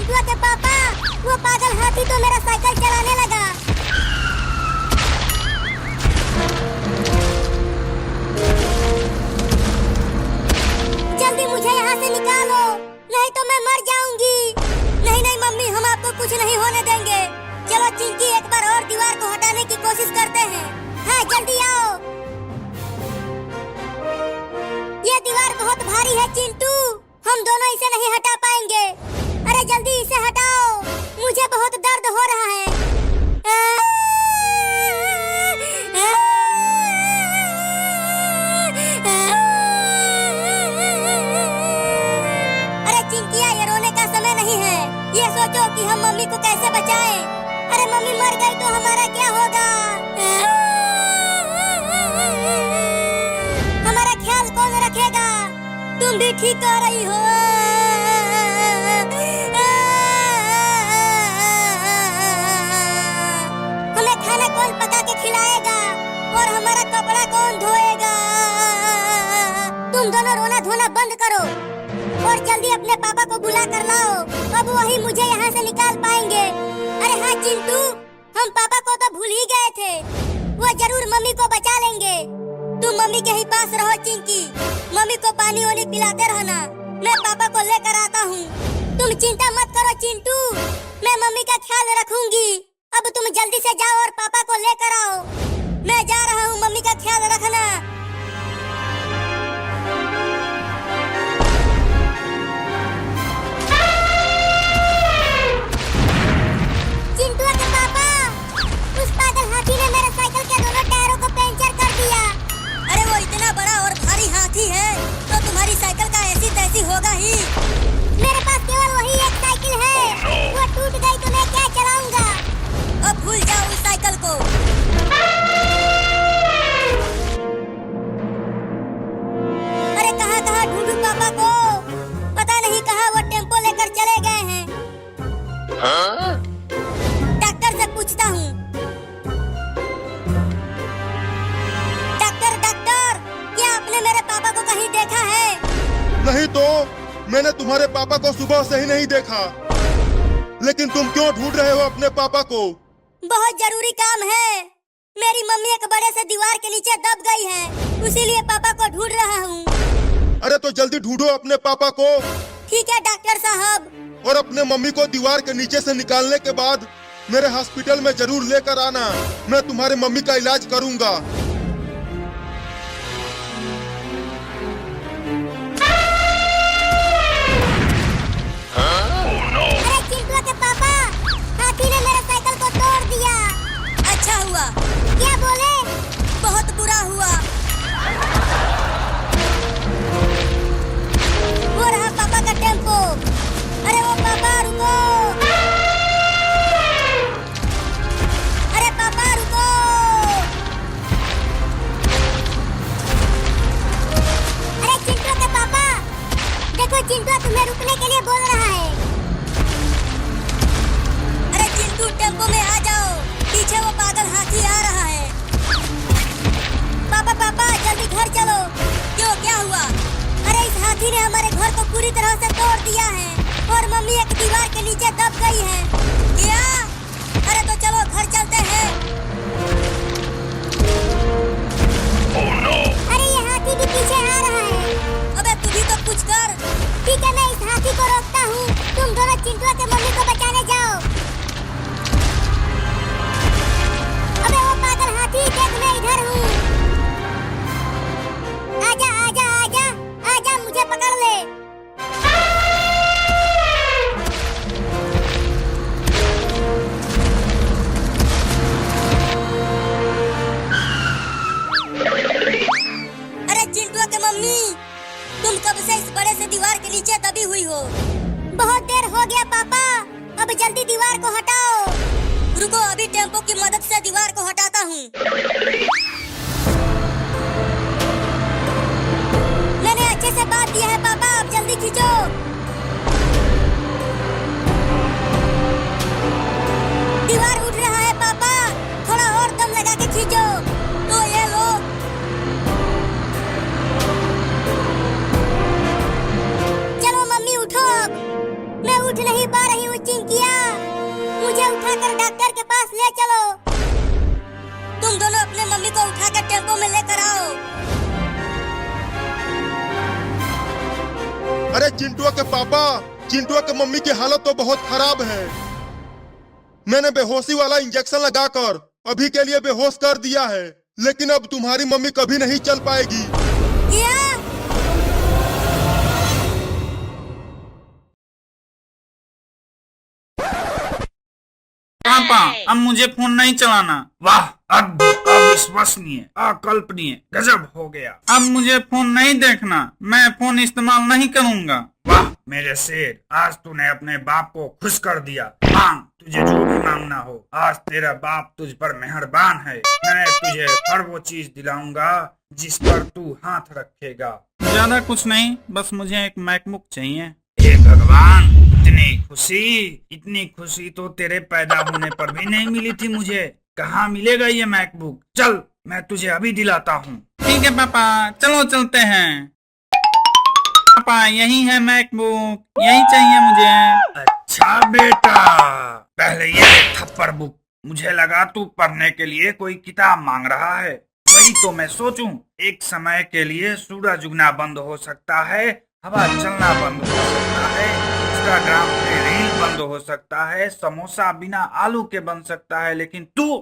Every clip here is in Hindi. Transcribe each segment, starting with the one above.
चिंटुआ के पापा, वो पागल हाथी तो मेरा साइकिल चलाने लगा। जल्दी मुझे यहाँ से निकालो, नहीं तो मैं मर जाऊंगी। नहीं नहीं मम्मी, हम आपको कुछ नहीं होने देंगे। चलो चिंकी, एक बार और दीवार को हटाने की कोशिश करते हैं। हाँ जल्दी आओ। ये दीवार बहुत भारी है चिंटू, हम दोनों इसे नहीं हटा पाएंगे। अरे जल्दी इसे हटाओ, मुझे बहुत दर्द हो रहा है। अरे चिंकिया, ये रोने का समय नहीं है। ये सोचो कि हम मम्मी को कैसे बचाएं। अरे मम्मी मर गई तो हमारा क्या होगा? हमारा ख्याल कौन रखेगा? तुम भी ठीक कह रही हो। हमें खाना कौन पका के खिलाएगा और हमारा कपड़ा कौन धोएगा? तुम दोनों रोना धोना बंद करो और जल्दी अपने पापा को बुला कर लाओ। अब वही मुझे यहाँ से निकाल पाएंगे। अरे हाँ चिंटू, हम पापा को तो भूल ही गए थे। वो जरूर मम्मी को बचा लेंगे। तुम मम्मी के ही पास रहो चिंकी, मम्मी को पानी वानी पिलाते रहना। मैं पापा को लेकर आता हूँ। तुम चिंता मत करो चिंटू, मैं मम्मी का ख्याल रखूंगी। अब तुम जल्दी से जाओ और पापा को लेकर आओ। मैं जा रहा हूँ, मम्मी का ख्याल रखना। चिंटू के पापा, उस पागल हाथी ने मेरे साइकिल के दोनों टायरों को पंचर कर दिया। अरे वो इतना बड़ा और भारी हाथी है तो तुम्हारी साइकिल का ऐसी तैसी होगा ही। मेरे पास केवल वही एक साइकिल है, वो टूट गई तो मैं क्या चलाऊंगा? अब भूल जाओ उस साइकिल को। अरे कहाँ ढूंढूं पापा को? पता नहीं कहाँ वो टेम्पो लेकर चले गए हैं। डॉक्टर से पूछता हूँ। डॉक्टर, क्या आपने मेरे पापा को कहीं देखा है? नहीं तो मैंने तुम्हारे पापा को सुबह से ही नहीं देखा। लेकिन तुम क्यों ढूंढ रहे हो अपने पापा को? बहुत जरूरी काम है। मेरी मम्मी एक बड़े से दीवार के नीचे दब गई है, इसीलिए पापा को ढूंढ रहा हूँ। अरे तो जल्दी ढूंढो अपने पापा को। ठीक है डॉक्टर साहब। और अपने मम्मी को दीवार के नीचे से निकालने के बाद मेरे हॉस्पिटल में जरूर लेकर आना। मैं तुम्हारे मम्मी का इलाज करूंगा। अरे चिंटू के पापा, हाथी ने मेरे साइकिल को तोड़ दिया। अच्छा हुआ। क्या बोले? बहुत बुरा हुआ। वो रहा पापा का टेम्पो। अरे वो पापा रुको। अरे पापा रुको। अरे चिंटू के पापा, देखो चिंटू तुम्हें रुकने के लिए बोल रहा है। अरे चिंटू टेम्पो में आ जाओ, पीछे वो पागल हाथी आ रहा है। पापा जल्दी घर चलो। क्यों, क्या हुआ? अरे इस हाथी ने हमारे घर को पूरी तरह से तोड़ दिया है और मम्मी एक दीवार के नीचे दब गई है। क्या? अरे तो चलो घर चलते हैं। अरे ये हाथी भी पीछे आ रहा है। अबे तू भी तो कुछ कर। ठीक है, मैं इस हाथी को रोकता हूँ। तुम दोनों चिंटू के मम्मी को बचाने जाओ। अबे वो पागल हाथी, देख मैं इधर हूँ। आजा आजा आजा आजा, मुझे पकड़ ले। अरे चिंटू के मम्मी, तुम कब से इस बड़े से दीवार के नीचे दबी हुई हो? बहुत देर हो गया पापा, अब जल्दी दीवार को हटाओ। रुको, अभी टेम्पो की मदद से दीवार को हटाता हूँ। मैंने अच्छे से बात दिया है पापा, अब जल्दी खींचो। दीवार उठ रहा है पापा, थोड़ा और दम लगा के खींचो। तो ये लो। चलो मम्मी उठो अब। मैं उठ नहीं पा रही हूँ चिंकिया, मुझे उठाकर डॉक्टर के पास ले चलो। तुम दोनों अपने मम्मी को उठाकर टेम्पो में लेकर आओ। अरे चिंटुआ के पापा, चिंटुआ के मम्मी की हालत तो बहुत खराब है। मैंने बेहोशी वाला इंजेक्शन लगाकर अभी के लिए बेहोश कर दिया है, लेकिन अब तुम्हारी मम्मी कभी नहीं चल पाएगी। क्या? पापा अब मुझे फोन नहीं चलाना। वाह, अविश्वसनीय, अकल्पनीय, गजब हो गया। अब मुझे फोन नहीं देखना, मैं फोन इस्तेमाल नहीं करूंगा। वाह मेरे शेर, आज तूने अपने बाप को खुश कर दिया। मांग, तुझे जो भी मांगना हो, आज तेरा बाप तुझ पर मेहरबान है। मैं तुझे हर वो चीज दिलाऊंगा जिस पर तू हाथ रखेगा। ज्यादा कुछ नहीं, बस मुझे एक मैकबुक चाहिए। हे भगवान, इतनी खुशी तो तेरे पैदा होने पर भी नहीं मिली थी मुझे। कहाँ मिलेगा ये मैकबुक? चल मैं तुझे अभी दिलाता हूँ। ठीक है पापा, चलो चलते हैं। पापा यही है मैकबुक, यही चाहिए मुझे। अच्छा बेटा, पहले ये थप्पड़ बुक। मुझे लगा तू पढ़ने के लिए कोई किताब मांग रहा है, वही तो मैं सोचूं। एक समय के लिए सूरज उगना बंद हो सकता है, हवा चलना बंद हो सकता है, इंस्टाग्राम पे रील बंद हो सकता है, समोसा बिना आलू के बन सकता है, लेकिन तू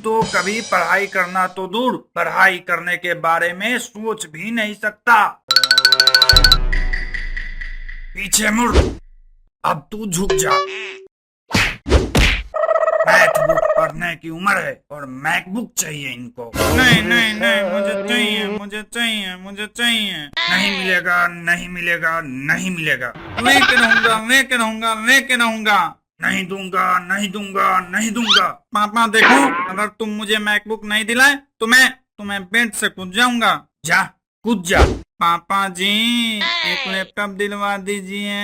तो कभी पढ़ाई करना तो दूर, पढ़ाई करने के बारे में सोच भी नहीं सकता। पीछे मुड़, अब तू झुक जा। मैथबुक पढ़ने की उम्र है और मैकबुक चाहिए इनको। नहीं नहीं नहीं, मुझे चाहिए, मुझे चाहिए, मुझे चाहिए। नहीं मिलेगा, नहीं मिलेगा, नहीं मिलेगा। लेके रहूंगा, लेके रहूंगा, लेके रहूंगा। नहीं दूंगा, नहीं दूंगा, नहीं दूंगा। पापा देखो, अगर तुम मुझे मैकबुक नहीं दिलाए तो मैं बेड से कूद जाऊंगा। जा, कूद जा। पापा जी एक लैपटॉप दिलवा दीजिए।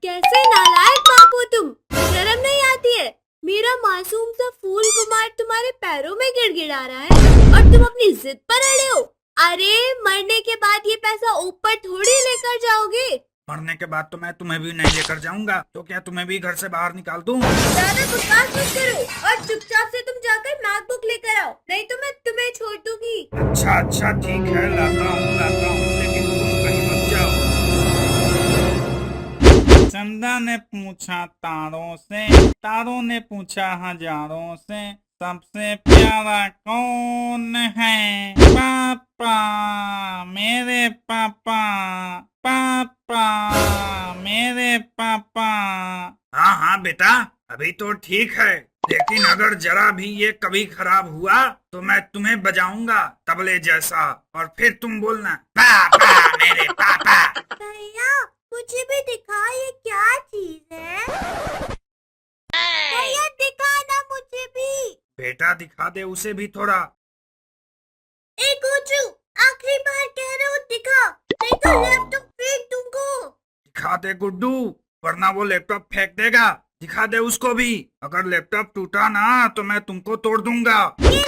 कैसे नालायक बाप हो तुम, शर्म नहीं आती है? मेरा मासूम सा फूल कुमार तुम्हारे पैरों में गिड़गिड़ा रहा है और तुम अपनी जिद पर अड़े हो। अरे मरने के बाद ये पैसा ऊपर थोड़ी लेकर जाओगे। मरने के बाद तो मैं तुम्हें भी नहीं लेकर जाऊंगा, तो क्या तुम्हें भी घर से बाहर निकाल दूं? ज्यादा बकवास मत करो और चुपचाप से तुम जाकर मैकबुक लेकर आओ, नहीं तो मैं तुम्हें छोड़ दूंगी। अच्छा अच्छा ठीक है, लाता हूँ, लेकिन तुम कहीं मत जाओ। चंदा ने पूछा तारों से, तारों ने पूछा हजारों से, सबसे प्यारा कौन है? पापा, मेरे पापा, पापा, मेरे पापा। हाँ हाँ बेटा, अभी तो ठीक है, लेकिन अगर जरा भी ये कभी खराब हुआ तो मैं तुम्हें बजाऊंगा तबले जैसा, और फिर तुम बोलना पापा, मेरे पापा। भैया मुझे भी दिखा, ये क्या चीज है? भैया दिखाना मुझे भी। बेटा दिखा दे उसे भी थोड़ा। एक गुड्डू, आखिरी बार कह रहा हूँ दिखा, नहीं तो लैपटॉप फेंक दूंगा। दिखा दे गुड्डू, वरना वो लैपटॉप फेंक देगा। दिखा दे उसको भी। अगर लैपटॉप टूटा ना तो मैं तुमको तोड़ दूंगा। ये